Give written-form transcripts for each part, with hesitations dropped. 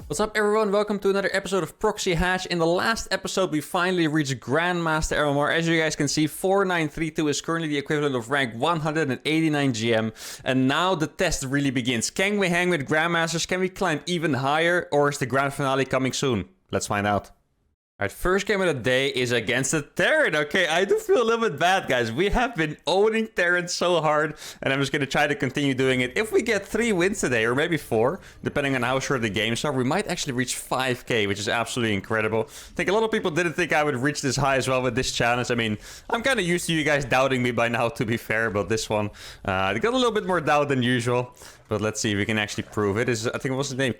What's up everyone, welcome to another episode of Proxy Hatch. In the last episode we finally reached Grandmaster LMao. As you guys can see, 4932 is currently the equivalent of rank 189 GM. And now the test really begins. Can we hang with Grandmasters? Can we climb even higher? Or is the grand finale coming soon? Let's find out. Alright, first game of the day is against the Terran. Okay, I do feel a little bit bad, guys. We have been owning Terran so hard, and I'm just going to try to continue doing it. If we get 3 wins today, or maybe 4, depending on how short the games are, we might actually reach 5k, which is absolutely incredible. I think a lot of people didn't think I would reach this high as well with this challenge. I mean, I'm kind of used to you guys doubting me by now, to be fair, but this one, I got a little bit more doubt than usual. But let's see if we can actually prove it. I think, what's the name?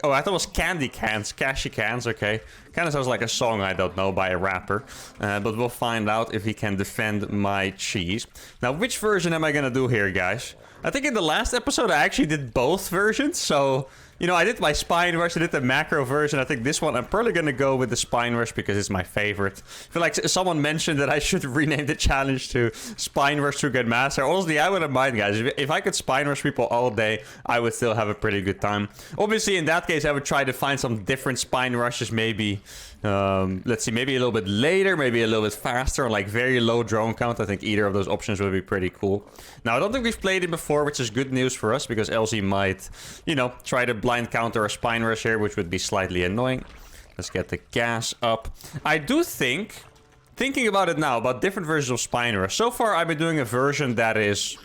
Oh, I thought it was Candy Cans. Cashy Cans, okay. Kind of sounds like a song, I don't know, by a rapper. But we'll find out if he can defend my cheese. Now, which version am I gonna do here, guys? I think in the last episode, I actually did both versions. So, you know, I did my Spine Rush, I did the macro version. I think this one, I'm probably gonna go with the Spine Rush because it's my favorite. I feel like someone mentioned that I should rename the challenge to Spine Rush to Good Master. Honestly, I wouldn't mind, guys. If I could Spine Rush people all day, I would still have a pretty good time. Obviously, in that case, I would try to find some different Spine Rushes, maybe. Let's see, maybe a little bit later, maybe a little bit faster, like very low drone count. I think either of those options would be pretty cool. Now, I don't think we've played it before, which is good news for us, because LZ might, you know, try to blind counter a Spine Rush here, which would be slightly annoying. Let's get the gas up. I do think, thinking about it now, about different versions of Spine Rush. So far, I've been doing a version that is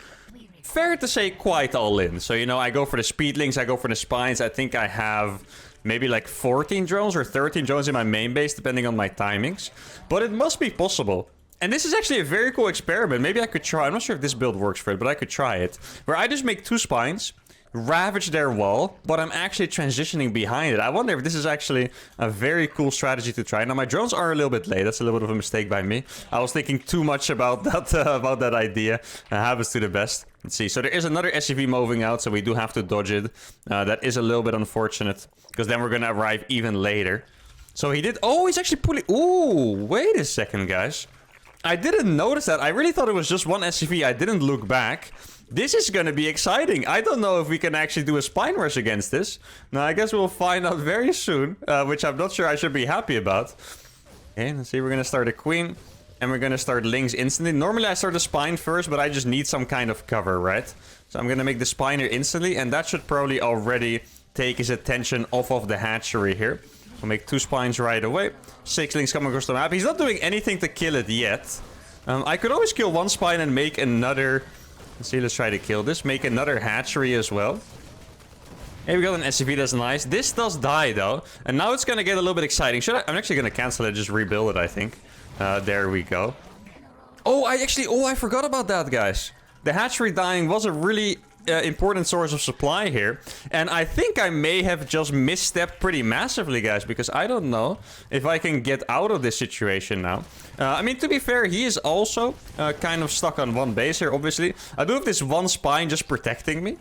fair to say quite all in. So, you know, I go for the speedlings, I go for the spines. I think I have maybe like 14 drones or 13 drones in my main base, depending on my timings. But it must be possible. And this is actually a very cool experiment. Maybe I could try. I'm not sure if this build works for it, but I could try it. Where I just make 2 spines, ravage their wall, but I'm actually transitioning behind it. I wonder if this is actually a very cool strategy to try. Now, my drones are a little bit late. That's a little bit of a mistake by me. I was thinking too much about that idea. Happens to the best. Let's see. So there is another SCV moving out, so we do have to dodge it. That is a little bit unfortunate, because then we're going to arrive even later. So he did... Oh, he's actually pulling... Ooh, wait a second, guys. I didn't notice that. I really thought it was just one SCV. I didn't look back. This is going to be exciting. I don't know if we can actually do a Spine Rush against this. Now, I guess we'll find out very soon, which I'm not sure I should be happy about. Okay, let's see. We're going to start a Queen, and we're going to start Lings instantly. Normally, I start the Spine first, but I just need some kind of cover, right? So I'm going to make the Spiner instantly, and that should probably already take his attention off of the hatchery here. We'll make 2 spines right away. 6 Lings coming across the map. He's not doing anything to kill it yet. I could always kill 1 spine and make another... Let's see, let's try to kill this. Make another hatchery as well. Here we got an SCV, that's nice. This does die, though. And now it's going to get a little bit exciting. I'm actually going to cancel it, just rebuild it, I think. There we go. Oh, I forgot about that, guys. The hatchery dying was a really... important source of supply here, and I think I may have just misstepped pretty massively, guys, because I don't know if I can get out of this situation now. I mean, to be fair, he is also kind of stuck on 1 base here, obviously. I do have this 1 spine just protecting me.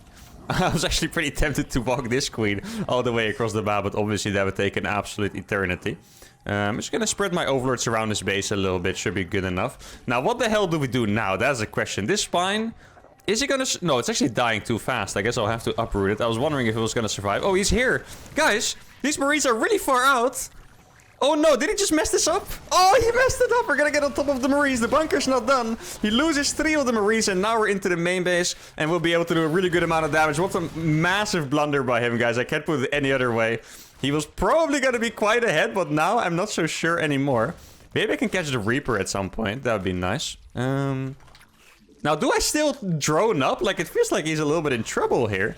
I was actually pretty tempted to walk this queen all the way across the map, but obviously that would take an absolute eternity. I'm just gonna spread my overlords around this base a little bit, should be good enough. Now, what the hell do we do now? That's a question. This spine... Is he gonna... No, it's actually dying too fast. I guess I'll have to uproot it. I was wondering if it was gonna survive. Oh, he's here. Guys, these Marines are really far out. Oh no, did he just mess this up? Oh, he messed it up. We're gonna get on top of the Marines. The bunker's not done. He loses 3 of the Marines, and now we're into the main base, and we'll be able to do a really good amount of damage. What a massive blunder by him, guys. I can't put it any other way. He was probably gonna be quite ahead, but now I'm not so sure anymore. Maybe I can catch the Reaper at some point. That would be nice. Now, do I still drone up? Like, it feels like he's a little bit in trouble here.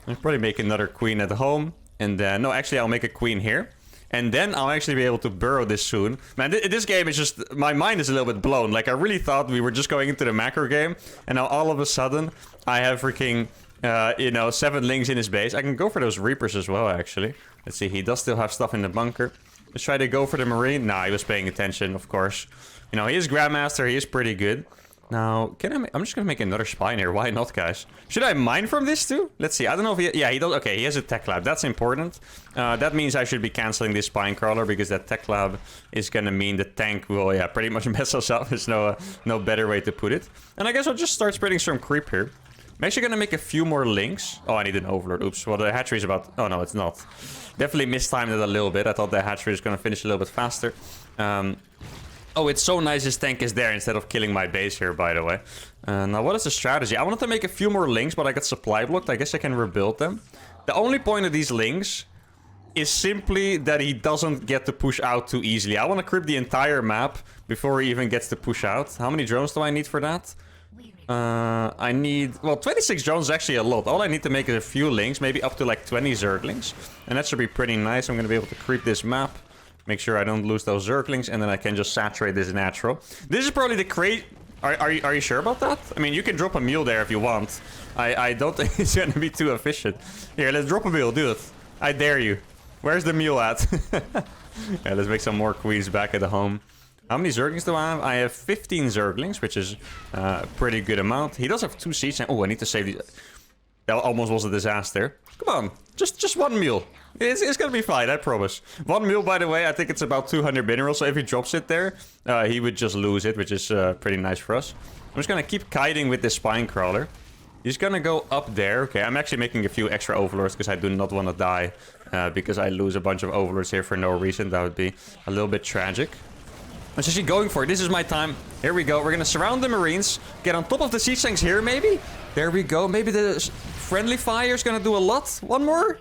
I'll probably make another queen at home. And then... No, actually, I'll make a queen here. And then I'll actually be able to burrow this soon. Man, this game is just... My mind is a little bit blown. Like, I really thought we were just going into the macro game. And now, all of a sudden, I have freaking... you know, 7 Lings in his base. I can go for those Reapers as well, actually. Let's see, he does still have stuff in the bunker. Let's try to go for the Marine. Nah, he was paying attention, of course. You know, he is Grandmaster. He is pretty good. Now, I'm just gonna make another spine here. Why not, guys? Should I mine from this too? Let's see. I don't know if he... Yeah, he does. Okay, he has a tech lab. That's important. That means I should be canceling this spine crawler, because that tech lab is gonna mean the tank will, yeah, pretty much mess us up. There's no better way to put it. And I guess I'll just start spreading some creep here. I'm actually gonna make a few more links. Oh, I need an overlord. Oops. Well, the hatchery is about... Oh, no, it's not. Definitely mistimed it a little bit. I thought the hatchery was gonna finish a little bit faster. Oh, it's so nice his tank is there instead of killing my base here, by the way. Now, what is the strategy? I wanted to make a few more links, but I got supply blocked. I guess I can rebuild them. The only point of these links is simply that he doesn't get to push out too easily. I want to creep the entire map before he even gets to push out. How many drones do I need for that? I need... Well, 26 drones is actually a lot. All I need to make is a few links, maybe up to like 20 zerglings. And that should be pretty nice. I'm going to be able to creep this map. Make sure I don't lose those zerglings, and then I can just saturate this natural. This is probably the crazy... Are you sure about that? I mean, you can drop a mule there if you want. I don't think it's going to be too efficient. Here, let's drop a mule. Do it. I dare you. Where's the mule at? Yeah, let's make some more queens back at the home. How many zerglings do I have? I have 15 zerglings, which is a pretty good amount. He does have 2 siege. Oh, I need to save these. That almost was a disaster. Come on. Just one mule. It's gonna be fine, I promise. One mule, by the way, I think it's about 200 minerals, so if he drops it there, he would just lose it, which is pretty nice for us. I'm just gonna keep kiting with this spine crawler. He's gonna go up there. Okay, I'm actually making a few extra overlords because I do not want to die because I lose a bunch of overlords here for no reason. That would be a little bit tragic. I'm actually going for it. This is my time. Here we go. We're gonna surround the marines, get on top of the siege tanks here, maybe. There we go. Maybe the friendly fire is gonna do a lot. One more.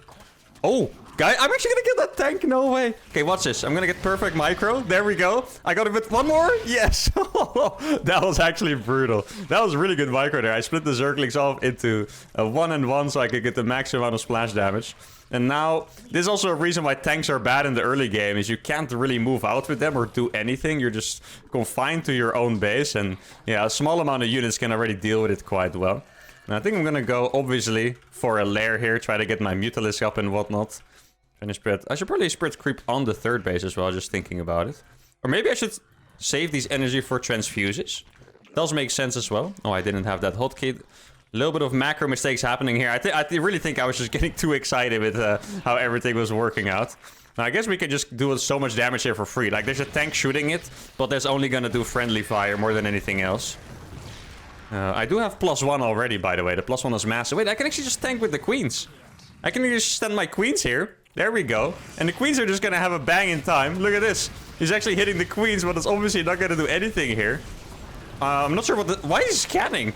Oh. Guy, I'm actually gonna get that tank. No way. Okay, watch this. I'm gonna get perfect micro. There we go. I got it with one more. Yes. That was actually brutal. That was really good micro there. I split the zerglings off into a 1 and 1 so I could get the maximum amount of splash damage. And now, this is also a reason why tanks are bad in the early game, is you can't really move out with them or do anything. You're just confined to your own base. And yeah, a small amount of units can already deal with it quite well. And I think I'm gonna go, obviously, for a lair here. Try to get my Mutalisk up and whatnot. I should probably spread creep on the third base as well, just thinking about it. Or maybe I should save these energy for transfuses. Does make sense as well. Oh, I didn't have that hotkey. A little bit of macro mistakes happening here. I really think I was just getting too excited with how everything was working out. Now, I guess we can just do so much damage here for free. Like, there's a tank shooting it, but that's only gonna do friendly fire more than anything else. I do have +1 already, by the way. The +1 is massive. Wait, I can actually just tank with the queens. I can just send my queens here. There we go. And the queens are just gonna have a bang in time. Look at this. He's actually hitting the queens, but it's obviously not gonna do anything here. I'm not sure what the... Why is he scanning?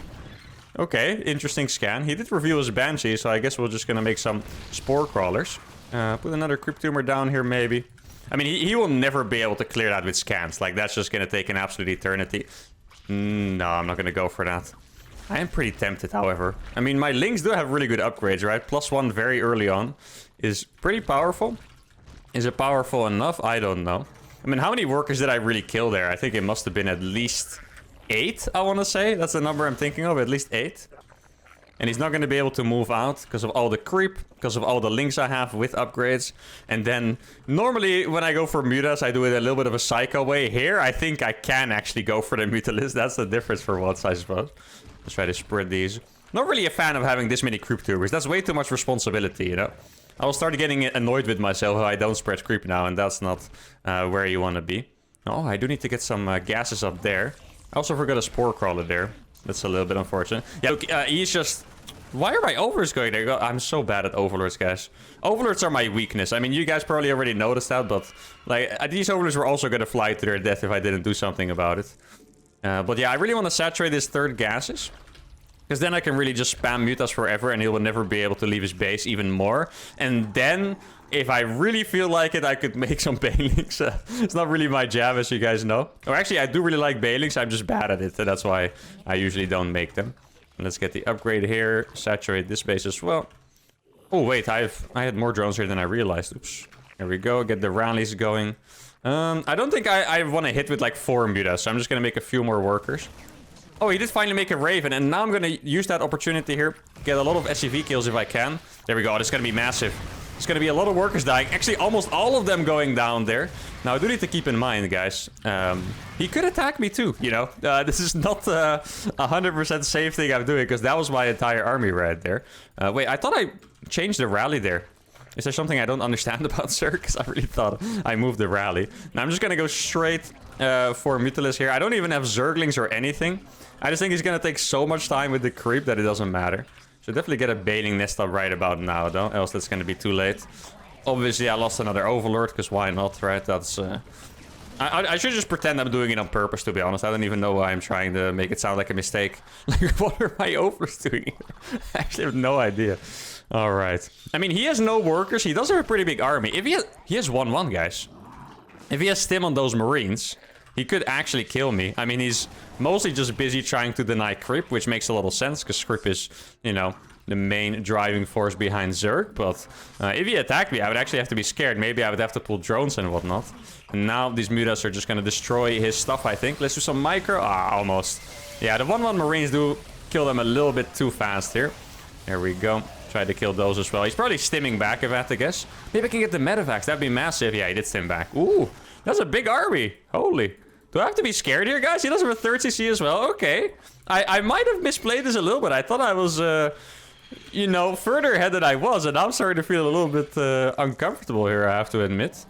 Okay, interesting scan. He did reveal his Banshee, so I guess we're just gonna make some Spore Crawlers. Put another Crypt Tumor down here, maybe. I mean, he will never be able to clear that with scans. Like, that's just gonna take an absolute eternity. No, I'm not gonna go for that. I am pretty tempted, however. I mean, my links do have really good upgrades, right? +1 very early on is pretty powerful. Is it powerful enough? I don't know. I mean, how many workers did I really kill there? I think it must have been at least 8, I want to say. That's the number I'm thinking of, at least 8. And he's not going to be able to move out because of all the creep, because of all the links I have with upgrades. And then, normally, when I go for mutas, I do it a little bit of a psycho way. Here, I think I can actually go for the mutalist. That's the difference for once, I suppose. Let's try to spread these. Not really a fan of having this many creep tubers. That's way too much responsibility, you know? I will start getting annoyed with myself if I don't spread creep now, and that's not where you want to be. Oh, I do need to get some gases up there. I also forgot a Spore Crawler there. That's a little bit unfortunate. Yeah, look, he's just... Why are my overlords going there? I'm so bad at overlords, guys. Overlords are my weakness. I mean, you guys probably already noticed that, but... like, these overlords were also going to fly to their death if I didn't do something about it. But yeah, I really want to saturate this third gases. Because then I can really just spam mutas forever and he will never be able to leave his base even more. And then, if I really feel like it, I could make some Banelings. It's not really my jam, as you guys know. Or actually, I do really like Banelings. I'm just bad at it. And that's why I usually don't make them. Let's get the upgrade here. Saturate this base as well. Oh, wait. I had more drones here than I realized. Oops. There we go. Get the rallies going. I don't think I want to hit with like 4 mutas, so I'm just going to make a few more workers. Oh, he did finally make a Raven, and now I'm going to use that opportunity here. Get a lot of SCV kills if I can. There we go. This is going to be massive. It's going to be a lot of workers dying. Actually, almost all of them going down there. Now, I do need to keep in mind, guys. He could attack me too, you know. This is not a 100% safe thing I'm doing, because that was my entire army right there. Wait, I thought I changed the rally there. Is there something I don't understand about, sir? Because I really thought I moved the rally. Now I'm just going to go straight for Mutalisk here. I don't even have Zerglings or anything. I just think he's gonna take so much time with the creep that it doesn't matter. So definitely get a Baneling Nest up right about now, though. Else that's gonna be too late. Obviously, I lost another Overlord, because why not, right? That's... I should just pretend I'm doing it on purpose, to be honest. I don't even know why I'm trying to make it sound like a mistake. Like, what are my Overlords doing? I actually have no idea. All right. I mean, he has no workers. He does have a pretty big army. If he has 1-1, guys. If he has Stim on those Marines, he could actually kill me. I mean, he's mostly just busy trying to deny creep, which makes a lot of sense, because creep is, you know, the main driving force behind Zerg. But if he attacked me, I would actually have to be scared. Maybe I would have to pull drones and whatnot. And now these mutas are just going to destroy his stuff, I think. Let's do some micro. Ah, almost. Yeah, the 1-1 Marines do kill them a little bit too fast here. There we go. Try to kill those as well. He's probably stimming back, if I had to guess. Maybe I can get the medevacs. That'd be massive. Yeah, he did stim back. Ooh, that's a big army. Holy. Do I have to be scared here, guys? He does have a 3rd CC as well. Okay. I might have misplayed this a little bit. I thought I was, you know, further ahead than I was. And I'm starting to feel a little bit uncomfortable here, I have to admit.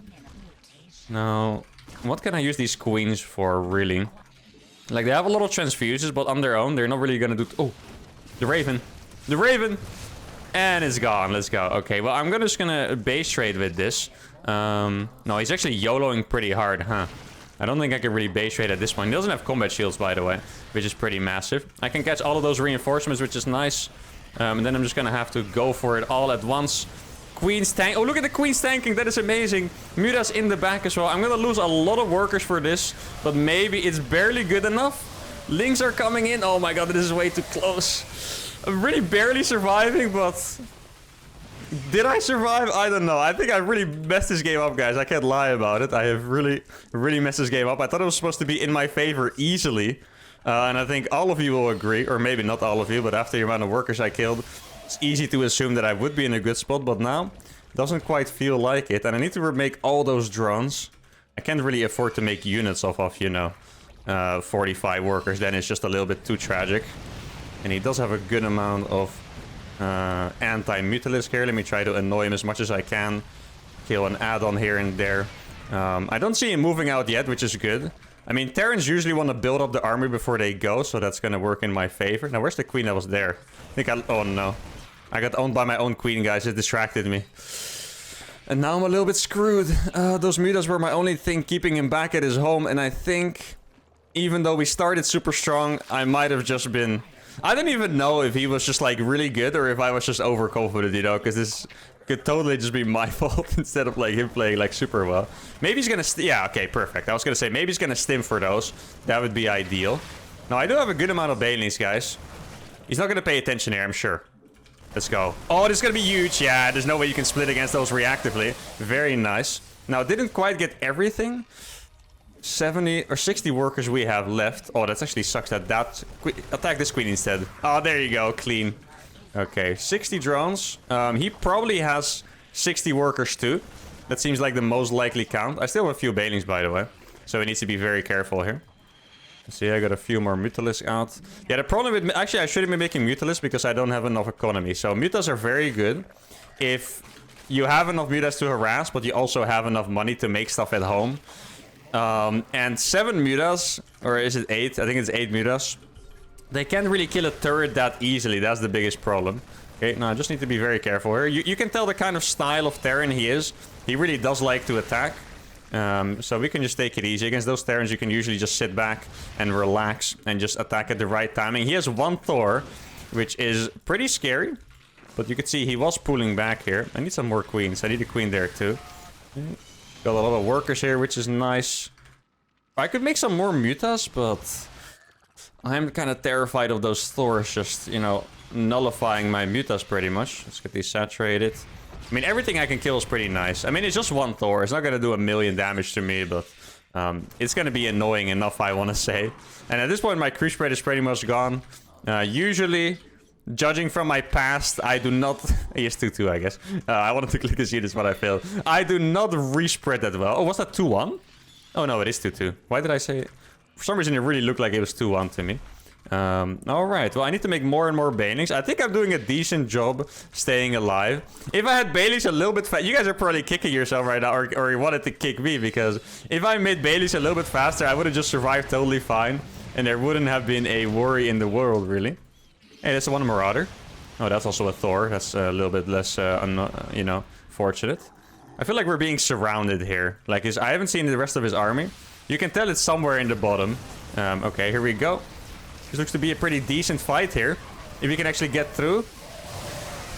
Now, what can I use these queens for, really? Like, they have a lot of transfuses, but on their own, they're not really gonna do... Oh, the Raven. The Raven! And it's gone. Let's go. Okay, well, I'm just gonna base trade with this. No, he's actually YOLOing pretty hard, huh? I don't think I can really base trade at this point. He doesn't have combat shields, by the way, which is pretty massive. I can catch all of those reinforcements, which is nice. And then I'm just gonna have to go for it all at once. Queen's tank. Oh, look at the Queen's tanking. That is amazing. Mutas in the back as well. I'm gonna lose a lot of workers for this, but maybe it's barely good enough. Links are coming in. Oh my god, this is way too close. I'm really barely surviving, but... Did I survive? I don't know. I think I really messed this game up, guys. I can't lie about it. I have really messed this game up. I thought it was supposed to be in my favor easily. And I think all of you will agree, or maybe not all of you, but after the amount of workers I killed, it's easy to assume that I would be in a good spot, but now it doesn't quite feel like it. And I need to remake all those drones. I can't really afford to make units off of, you know, 45 workers. Then it's just a little bit too tragic. And he does have a good amount of anti-Mutalisk here. Let me try to annoy him as much as I can. Kill an add-on here and there. I don't see him moving out yet, which is good. I mean, Terrans usually want to build up the army before they go, so that's going to work in my favor. Now, where's the queen that was there? I think oh no. I got owned by my own queen, guys. It distracted me. And now I'm a little bit screwed. Those mutas were my only thing keeping him back at his home, and I think, even though we started super strong, I might have just been... I don't even know if he was just, like, really good or if I was just overconfident, you know, because this could totally just be my fault instead of, like, him playing, like, super well. Maybe he's gonna... Yeah, okay, perfect. I was gonna say, maybe he's gonna stim for those. That would be ideal. Now, I do have a good amount of Banelings, guys. He's not gonna pay attention here, I'm sure. Let's go. Oh, this is gonna be huge. Yeah, there's no way you can split against those reactively. Very nice. Now, didn't quite get everything. 70 or 60 workers we have left. Oh, that actually sucks that attack this queen instead. Oh, there you go. Clean. Okay, 60 drones. He probably has 60 workers too. That seems like the most likely count. I still have a few Banelings, by the way. So he needs to be very careful here. See, I got a few more Mutalisks out. Yeah, the problem with... Actually, I shouldn't be making Mutalisks because I don't have enough economy. So mutas are very good if you have enough mutas to harass, but you also have enough money to make stuff at home. And 7 mutas, or is it 8? I think it's 8 mutas. They can't really kill a turret that easily. That's the biggest problem. Okay, now I just need to be very careful here. You can tell the kind of style of Terran he is. He really does like to attack. So we can just take it easy. Against those Terrans, you can usually just sit back and relax and just attack at the right timing. He has 1 Thor, which is pretty scary. But you can see he was pulling back here. I need some more queens. I need a queen there too. Got a lot of workers here, which is nice. I could make some more mutas, but I'm kind of terrified of those Thors just, you know, nullifying my mutas pretty much. Let's get these saturated. I mean, everything I can kill is pretty nice. I mean, it's just 1 Thor. It's not going to do 1,000,000 damage to me, but it's going to be annoying enough, I want to say. And at this point, my creep spread is pretty much gone. Usually, judging from my past, I do not... He is 2-2, I guess. I wanted to click his units, but I failed. I do not respread that well. Oh, was that 2-1? Oh, no, it is 2-2. Why did I say... For some reason, it really looked like it was 2-1 to me. Alright, well, I need to make more and more banelings. I think I'm doing a decent job staying alive. If I had banelings a little bit fast, you guys are probably kicking yourself right now, or you wanted to kick me, because if I made banelings a little bit faster, I would have just survived totally fine, and there wouldn't have been a worry in the world, really. Hey, that's one Marauder. Oh, that's also a Thor. That's a little bit less, you know, fortunate. I feel like we're being surrounded here. Like, I haven't seen the rest of his army. You can tell it's somewhere in the bottom. Okay, here we go. This looks to be a pretty decent fight here. If we can actually get through.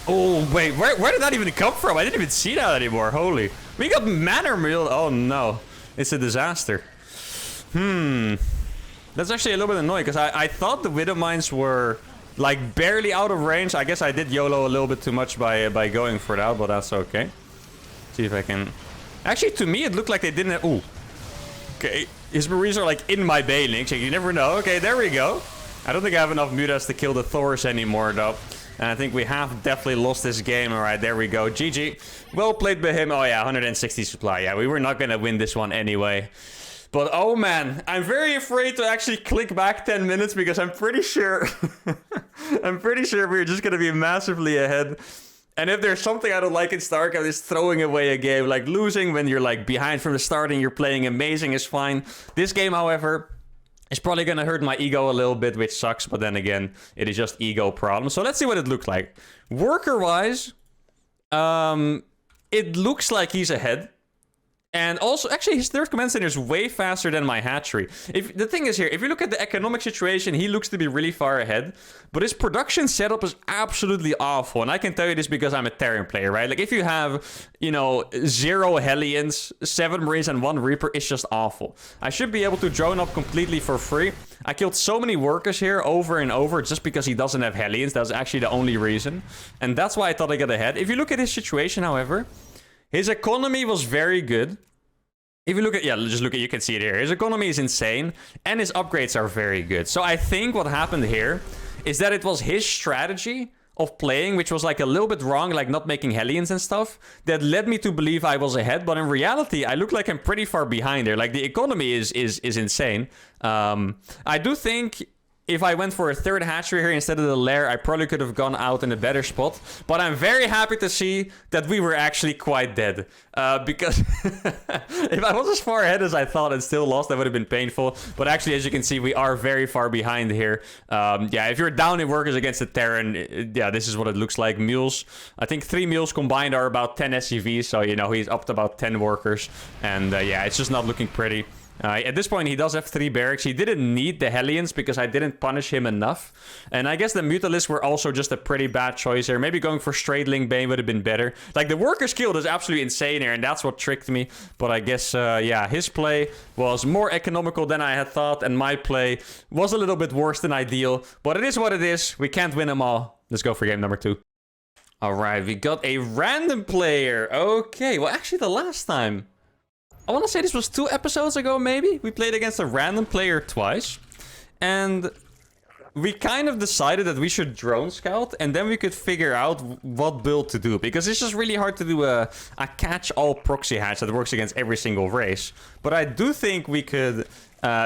Oh, wait. Where did that even come from? I didn't even see that anymore. Holy. We got Manor Mill. Oh, no. It's a disaster. That's actually a little bit annoying, because I thought the Widow Mines were, like, barely out of range. I guess I did YOLO a little bit too much by going for that, but that's okay. See if I can... Actually, to me, it looked like they didn't have... Ooh. Okay. His Marines are, like, in my banelings. So you never know. Okay, there we go. I don't think I have enough mutas to kill the Thors anymore, though. And I think we have definitely lost this game. All right, there we go. GG. Well played by him. Oh, yeah, 160 supply. Yeah, we were not going to win this one anyway. But, oh, man. I'm very afraid to actually click back 10 minutes because I'm pretty sure... I'm pretty sure we're just going to be massively ahead. And if there's something I don't like in StarCraft, it's throwing away a game. Like, losing when you're, like, behind from the start and you're playing amazing is fine. This game, however... It's probably going to hurt my ego a little bit, which sucks. But then again, it is just ego problem. So let's see what it looks like. Worker-wise, it looks like he's ahead. And also, actually, his third command center is way faster than my hatchery. The thing is here, if you look at the economic situation, he looks to be really far ahead. But his production setup is absolutely awful. And I can tell you this because I'm a Terran player, right? Like, if you have, you know, 0 Hellions, 7 Marines, and 1 Reaper, it's just awful. I should be able to drone up completely for free. I killed so many workers here over and over just because he doesn't have Hellions. That's actually the only reason. And that's why I thought I got ahead. If you look at his situation, however... His economy was very good. If you look at... Yeah, just look at... You can see it here. His economy is insane. And his upgrades are very good. So I think what happened here is that it was his strategy of playing, which was like a little bit wrong, like not making Hellions and stuff, that led me to believe I was ahead. But in reality, I look like I'm pretty far behind there. Like, the economy is insane. I do think... If I went for a third hatchery here instead of the lair, I probably could have gone out in a better spot. But I'm very happy to see that we were actually quite dead. Because if I was as far ahead as I thought and still lost, that would have been painful. But actually, as you can see, we are very far behind here. Yeah, if you're down in workers against the Terran, yeah, this is what it looks like. Mules, I think 3 mules combined are about 10 SCVs. So, you know, he's up to about 10 workers. And yeah, it's just not looking pretty. At this point, he does have 3 barracks. He didn't need the Hellions because I didn't punish him enough. And I guess the Mutalisks were also just a pretty bad choice here. Maybe going for Straightling Bane would have been better. Like, the Workers Guild is absolutely insane here, and that's what tricked me. But I guess, yeah, his play was more economical than I had thought, and my play was a little bit worse than ideal. But it is what it is. We can't win them all. Let's go for game number 2. All right, we got a random player. Okay, well, actually, the last time... I want to say this was 2 episodes ago, maybe? We played against a random player twice. And we kind of decided that we should drone scout. And then we could figure out what build to do. Because it's just really hard to do a catch-all proxy hatch that works against every single race. But I do think we could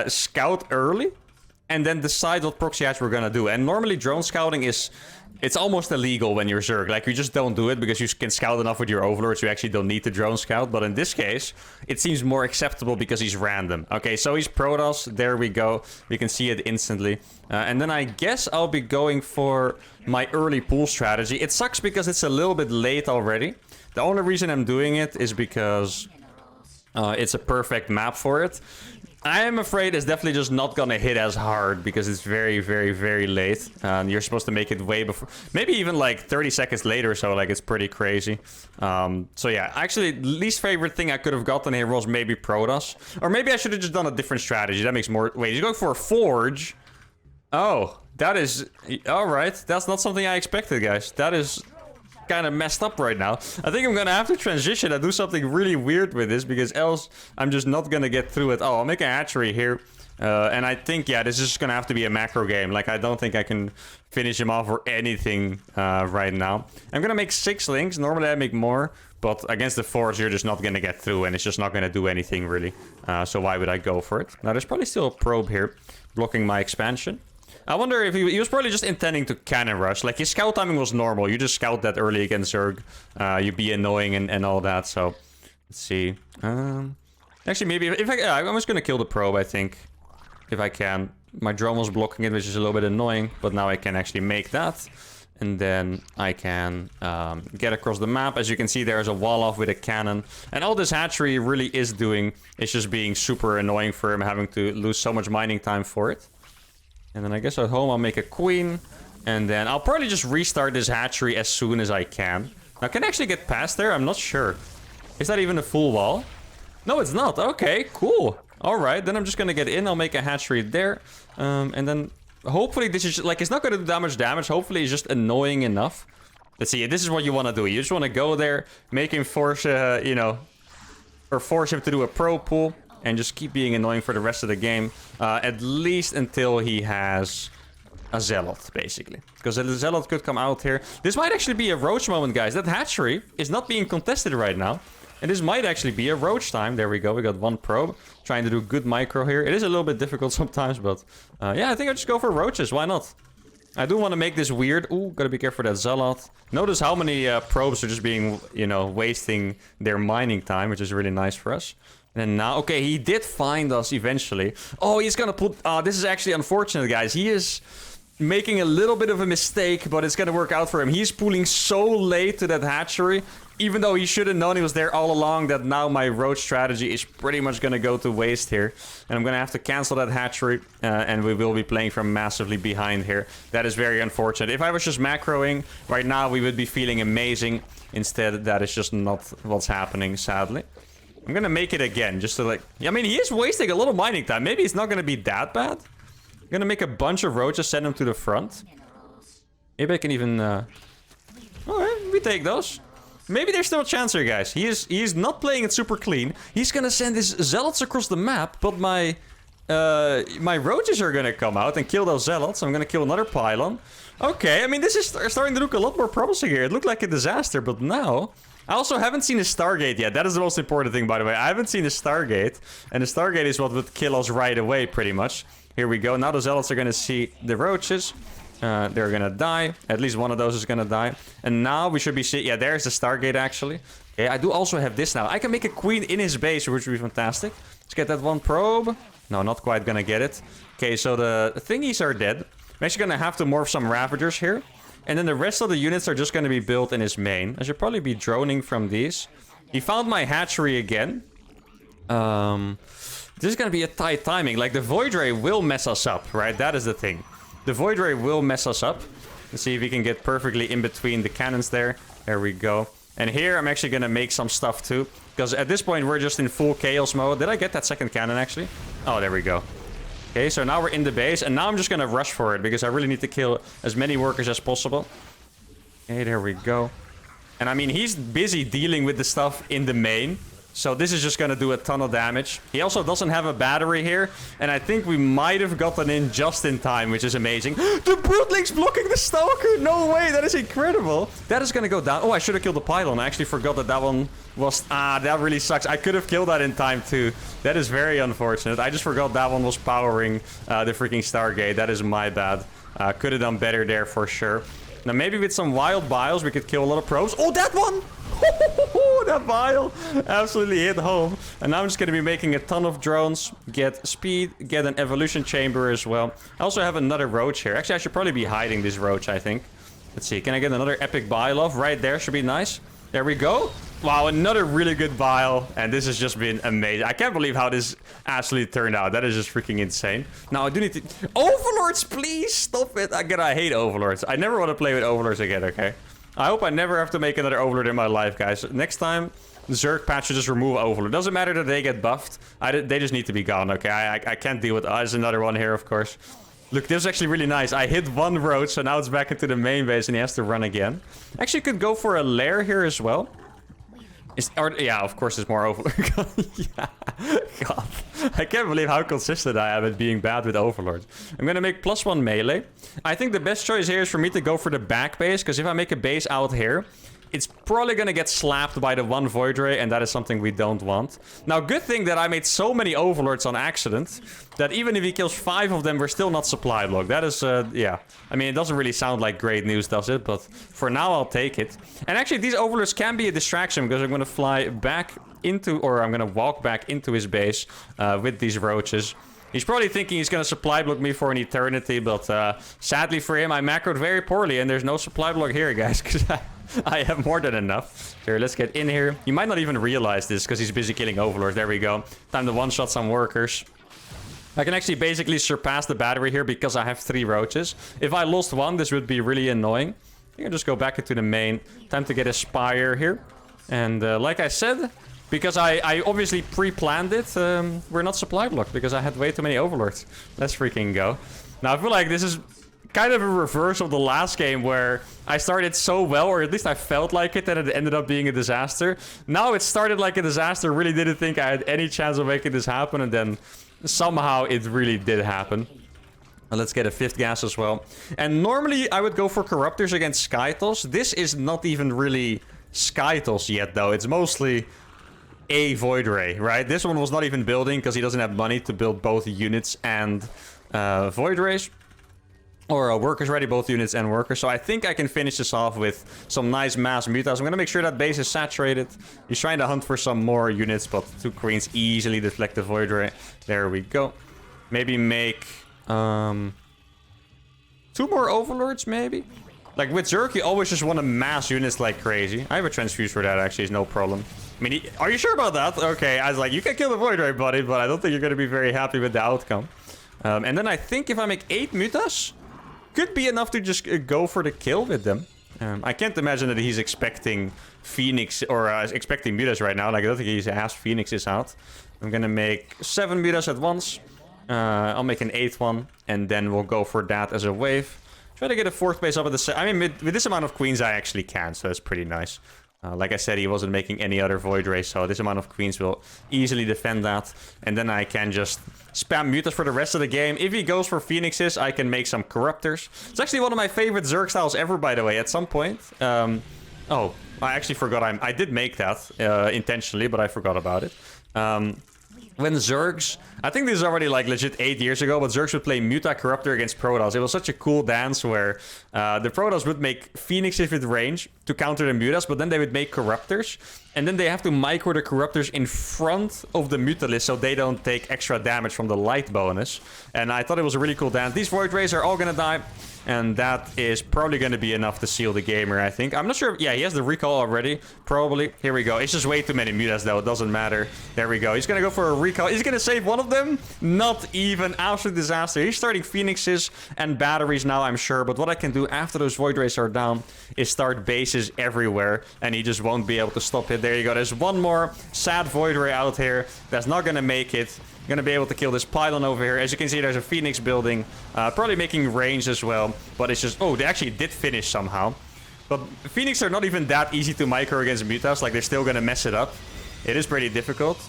scout early. And then decide what proxy hatch we're going to do. And normally drone scouting is... It's almost illegal when you're Zerg. Like, you just don't do it because you can scout enough with your overlords. You actually don't need to drone scout. But in this case, it seems more acceptable because he's random. Okay, so he's Protoss. There we go. We can see it instantly. And then I guess I'll be going for my early pool strategy. It sucks because it's a little bit late already. The only reason I'm doing it is because it's a perfect map for it. I am afraid it's definitely just not gonna hit as hard because it's very, very, very late. You're supposed to make it way before, maybe even like 30 seconds later or so. Like, it's pretty crazy. So yeah, actually, least favorite thing I could have gotten here was maybe Protoss, or maybe I should have just done a different strategy. That makes more. Wait, he's going for a forge. Oh, that is all right. That's not something I expected, guys. That is kind of messed up right now. I think I'm gonna have to transition and do something really weird with this because else I'm just not gonna get through it. Oh, I'll make a hatchery here. And I think, yeah, this is just gonna have to be a macro game. Like, I don't think I can finish him off or anything right now. I'm gonna make 6 links. Normally I make more, but against the force you're just not gonna get through and it's just not gonna do anything really. So why would I go for it? Now, there's probably still a probe here blocking my expansion. I wonder if he was probably just intending to cannon rush. Like, his scout timing was normal. You just scout that early against Zerg. You'd be annoying and all that, so... Let's see. Actually, maybe if I'm just gonna kill the probe, I think. If I can. My drone was blocking it, which is a little bit annoying. But now I can actually make that. And then I can get across the map. As you can see, there's a wall off with a cannon. And all this hatchery really is doing is just being super annoying for him, having to lose so much mining time for it. And then I guess at home I'll make a queen. And then I'll probably just restart this hatchery as soon as I can. Now, can I actually get past there? I'm not sure. Is that even a full wall? No, it's not. Okay, cool. All right, then I'm just gonna get in. I'll make a hatchery there. And then hopefully this is... Like, it's not gonna do that much damage. Hopefully it's just annoying enough. Let's see. This is what you want to do. You just want to go there, make him force, you know... Or force him to do a pro pull. And just keep being annoying for the rest of the game. At least until he has... a zealot, basically. Because a zealot could come out here. This might actually be a roach moment, guys. That hatchery is not being contested right now. And this might actually be a roach time. There we go. We got one probe. Trying to do good micro here. It is a little bit difficult sometimes, but... yeah, I think I'll just go for roaches. Why not? I do want to make this weird. Ooh, gotta be careful for that zealot. Notice how many probes are just being, you know, wasting their mining time, which is really nice for us. And then now... Okay, he did find us eventually. Oh, he's gonna put... this is actually unfortunate, guys. He is... making a little bit of a mistake, but it's gonna work out for him. He's pulling so late to that hatchery, even though he should have known he was there all along, that now my roach strategy is pretty much gonna go to waste here. And I'm gonna have to cancel that hatchery, and we will be playing from massively behind here. That is very unfortunate. If I was just macroing, right now we would be feeling amazing. Instead, that is just not what's happening, sadly. I'm gonna make it again, just to like... I mean, he is wasting a little mining time. Maybe it's not gonna be that bad. I'm gonna make a bunch of roaches, send them to the front. Maybe I can even... Alright, we take those. Maybe there's still a chance here, guys. He is not playing it super clean. He's gonna send his zealots across the map, but my roaches are gonna come out and kill those zealots. I'm gonna kill another pylon. Okay, I mean, this is starting to look a lot more promising here. It looked like a disaster, but now... I also haven't seen a Stargate yet. That is the most important thing, by the way. I haven't seen a Stargate. And the Stargate is what would kill us right away, pretty much. Here we go. Now the zealots are gonna see the roaches. They're gonna die. At least one of those is gonna die. And now we should be seeing... Yeah, there's the Stargate, actually. Okay, I do also have this now. I can make a queen in his base, which would be fantastic. Let's get that one probe. No, not quite gonna get it. Okay, so the thingies are dead. I'm actually gonna have to morph some Ravagers here. And then the rest of the units are just gonna be built in his main. I should probably be droning from these. He found my hatchery again. This is gonna be a tight timing. Like, the Void Ray will mess us up, right? That is the thing. The Void Ray will mess us up. Let's see if we can get perfectly in between the cannons there. There we go. And here I'm actually gonna make some stuff too. Because at this point we're just in full chaos mode. Did I get that second cannon actually? Oh, there we go. Okay, so now we're in the base. And now I'm just gonna rush for it. Because I really need to kill as many workers as possible. Okay, there we go. And I mean, he's busy dealing with the stuff in the main. So this is just gonna do a ton of damage. He also doesn't have a battery here. And I think we might have gotten in just in time, which is amazing. The Broodling's blocking the Stalker! No way, that is incredible. That is gonna go down. Oh, I should have killed the Pylon. I actually forgot that that one was... Ah, that really sucks. I could have killed that in time too. That is very unfortunate. I just forgot that one was powering the freaking Stargate. That is my bad. Could have done better there for sure. Now maybe with some wild biles we could kill a lot of probes. Oh, that one! That bile absolutely hit home. And now I'm just going to be making a ton of drones. Get speed, get an evolution chamber as well. I also have another roach here. Actually, I should probably be hiding this roach, I think. Let's see, can I get another epic bile off? Right there should be nice. There we go. Wow, another really good bile. And this has just been amazing. I can't believe how this actually turned out. That is just freaking insane. Now, I do need to... Overlords, please stop it. Again, I hate Overlords. I never want to play with Overlords again, okay? I hope I never have to make another Overlord in my life, guys. Next time, Zerg patch should just remove Overlord. Doesn't matter that they get buffed. They just need to be gone, okay? I can't deal with... there's another one here, of course. Look, this is actually really nice. I hit one roach, so now it's back into the main base and he has to run again. Actually, could go for a lair here as well. Yeah, of course, there's more Overlord. Yeah. God. I can't believe how consistent I am at being bad with Overlord. I'm gonna make +1 melee. I think the best choice here is for me to go for the back base, because if I make a base out here, it's probably gonna get slapped by the one Void Ray, and that is something we don't want. Now, good thing that I made so many Overlords on accident that even if he kills 5 of them, we're still not supply blocked. That is, yeah. I mean, it doesn't really sound like great news, does it? But for now, I'll take it. And actually, these Overlords can be a distraction because I'm gonna fly back into, or I'm gonna walk back into his base with these roaches. He's probably thinking he's gonna supply block me for an eternity, but sadly for him, I macroed very poorly, and there's no supply block here, guys, because I have more than enough. Here, let's get in here. You might not even realize this because he's busy killing Overlords. There we go. Time to one-shot some workers. I can actually basically surpass the battery here because I have 3 roaches. If I lost one, this would be really annoying. I can just go back into the main. Time to get a Spire here. And like I said, because I obviously pre-planned it, we're not supply blocked because I had way too many Overlords. Let's freaking go. Now, I feel like this is kind of a reverse of the last game where I started so well, or at least I felt like it, that it ended up being a disaster. Now it started like a disaster, really didn't think I had any chance of making this happen, and then somehow it really did happen. Let's get a 5th gas as well. And normally I would go for Corruptors against Skytos. This is not even really Skytos yet, though. It's mostly a Void Ray, right? This one was not even building because he doesn't have money to build both units and Void Rays. Or workers ready, both units and workers. So I think I can finish this off with some nice mass mutas. I'm going to make sure that base is saturated. He's trying to hunt for some more units, but 2 queens easily deflect the Void Ray. There we go. Maybe make 2 more Overlords, maybe? Like, with Zerg, you always just want to mass units like crazy. I have a transfuse for that, actually. It's no problem. I mean, are you sure about that? Okay, I was like, you can kill the Void Ray, buddy, but I don't think you're going to be very happy with the outcome. And then I think if I make 8 mutas, could be enough to just go for the kill with them. I can't imagine that he's expecting Phoenix, or expecting mutas right now. Like, I don't think he's asked Phoenixes out. I'm going to make 7 mutas at once. I'll make an 8th one, and then we'll go for that as a wave. Try to get a 4th base up at the... I mean, with this amount of queens, I actually can, so that's pretty nice. Like I said, he wasn't making any other Void Rays, so this amount of queens will easily defend that. And then I can just spam mutas for the rest of the game. If he goes for Phoenixes, I can make some Corruptors. It's actually one of my favorite Zerg styles ever, by the way, at some point. Oh, I actually forgot. I did make that intentionally, but I forgot about it. When Zergs... I think this is already like legit 8 years ago, but Zergs would play Muta Corruptor against Protoss. It was such a cool dance where the Protoss would make Phoenixes with range to counter the Mutas, but then they would make Corruptors. And then they have to micro the Corruptors in front of the Mutalist so they don't take extra damage from the light bonus. And I thought it was a really cool dance. These Void Rays are all gonna die. And that is probably going to be enough to seal the gamer, I think. I'm not sure. Yeah, he has the recall already. Probably. Here we go. It's just way too many mutas, though. It doesn't matter. There we go. He's going to go for a recall. He's going to save one of them? Not even. Absolute disaster. He's starting Phoenixes and batteries now, I'm sure. But what I can do after those Void Rays are down is start bases everywhere. And he just won't be able to stop it. There you go. There's one more sad Void Ray out here that's not going to make it. Gonna be able to kill this pylon over here. As you can see, there's a Phoenix building. Probably making range as well. But it's just... Oh, they actually did finish somehow. But Phoenix are not even that easy to micro against mutas. Like, they're still gonna mess it up. It is pretty difficult.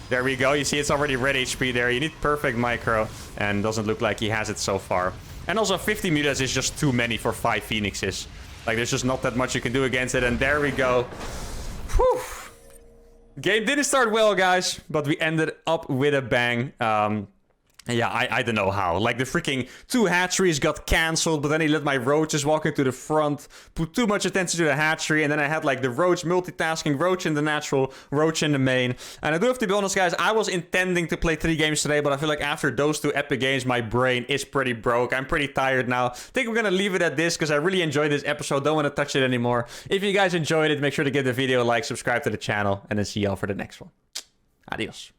There we go. You see, it's already red HP there. You need perfect micro. And doesn't look like he has it so far. And also, 50 mutas is just too many for 5 Phoenixes. Like, there's just not that much you can do against it. And there we go. Whew. Game didn't start well, guys, but we ended up with a bang. Yeah, I don't know how. Like, the freaking 2 hatcheries got cancelled, but then he let my roaches walk into the front, put too much attention to the hatchery, and then I had, like, the roach multitasking, roach in the natural, roach in the main. And I do have to be honest, guys, I was intending to play 3 games today, but I feel like after those 2 epic games, my brain is pretty broke. I'm pretty tired now. I think we're gonna leave it at this, because I really enjoyed this episode. Don't want to touch it anymore. If you guys enjoyed it, make sure to give the video a like, subscribe to the channel, and then see y'all for the next one. Adios.